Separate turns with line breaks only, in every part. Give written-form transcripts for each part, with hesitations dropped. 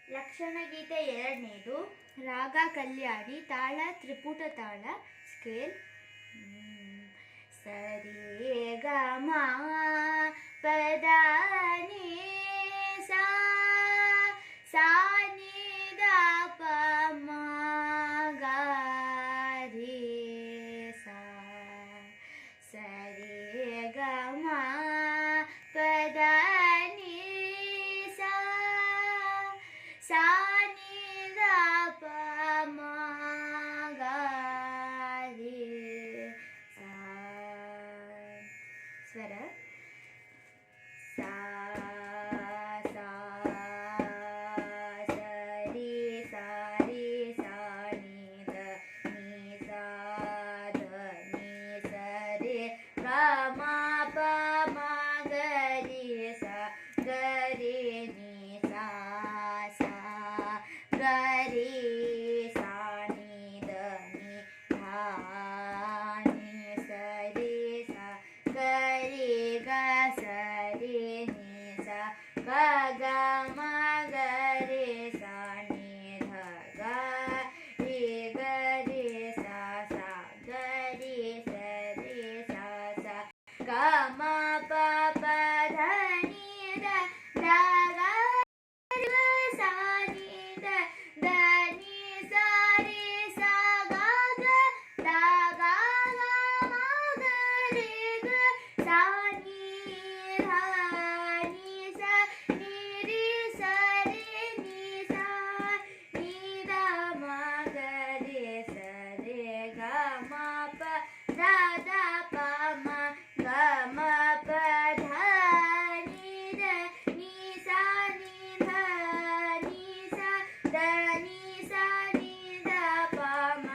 ಲಕ್ಷಣ ಗೀತೆ ಎರಡನೇದು ರಾಗ ಕಲ್ಯಾಣಿ, ತಾಳ ತ್ರಿಪುಟ ತಾಳ, ಸ್ಕೇಲ್ ಸರಿ ಗ ಮ ಪದ ನಿ ಸಾ ಸಾ ನಿ ದ ಪ ಮ ಗ ರಿ ಸಾ ಸರಿ ಗ ಮ ಪದ ನಿ ಸಾ ಸಾ ನಿ ದ ಪ ಮ ಗ ರಿ ಸಾ ಸ್ವರ ಸಾ ಸಾ ಸರಿ ಸಾರಿ ಸಾ ನಿ ದ ನಿ ಸಾ ದ ನಿ ಸರಿ ಗ ಮ ಪ ಮ ಗ ರಿ ಸಾ ಗ ರಿ ನಿ ಸಾ ಸಾ ಗ ರಿ ಸಾ ನಿ ದ ನಿ ಧಾ ನಿ ಸರಿ ಸಾ ಗ ರಿ ಗ ಸರಿ ನಿ ಸಾ ಗ ಗ ಮ ಗ ರಿ ಸಾ ನಿ ಧ ಗ ರಿ ಗ ರಿ ಸಾ ಸಾ ಗ ರಿ ಸರಿ ಸಾ ಸಾ ಗ ಮ ಪ ಪ ಧ ನಿ ದ ಧ ಗ ರಿ ಸಾ ನಿ ದ ಧ ನಿ ಸಾ ರಿ ಸಾ ಗ ಗ ಧ ಗ ಗ ಮ ಗ ರಿ ಗ ಸಾ ನಿ ಧ ನಿ ಸಾ ನಿ ರಿ ಸ ರಿ ನಿ ಸಾ ನಿ ದ ಮ ಗ ರಿ ಸ ರಿ ಗ ಮ ಪ ಧ ಧ ಪ ಮ ಗ ಮ ಪ ಧ ನಿ ದ ನಿ ಸಾ ನಿ ಧ ನಿ ಸಾ ದ ನಿ ಸಾ ನಿ ದ ಪ ಮ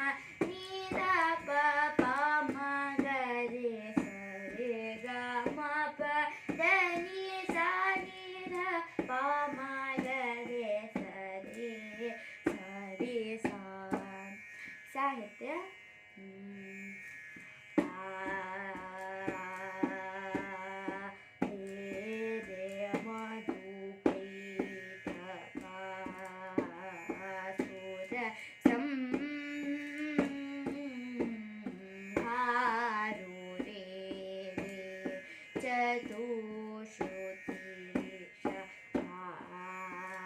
ನಿ ದ ಪ ಪ ಮ ಗ ರಿ ಸ ರಿ ಗ ಮ ಪ ದ ನಿ ಸಾ ನಿ ಧ ಪ ಮ ಗ ರಿ ಸ ರಿ ಸಾ. ಸಾಹಿತ್ಯ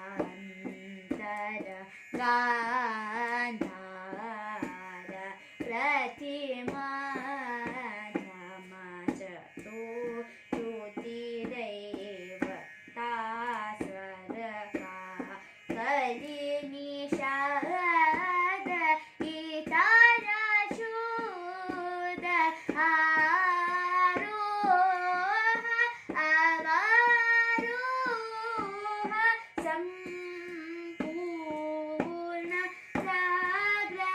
ಚತುಶ್ರುತಿಷಾಂತರ ಗಾಂಧಾರ ಪ್ರತಿಮಾ ನಮ ಚತುಶ್ರುತಿರೇವತಾ ಸ್ವರ ಕಲಿ ನಿಷಾದ ಗೀತಾರ ಶೂದ ಆರೋಹ ಅವರೋಹ ಸಂಪೂರ್ಣ ಸಾಗ್ರಹಣ್ಯ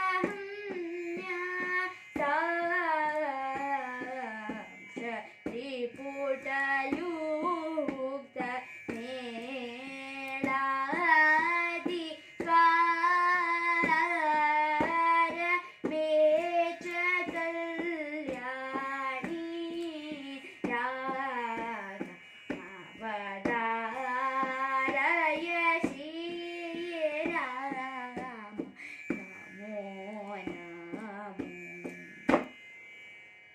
ಸಾಂಶ ತ್ರಿಪುಟಯು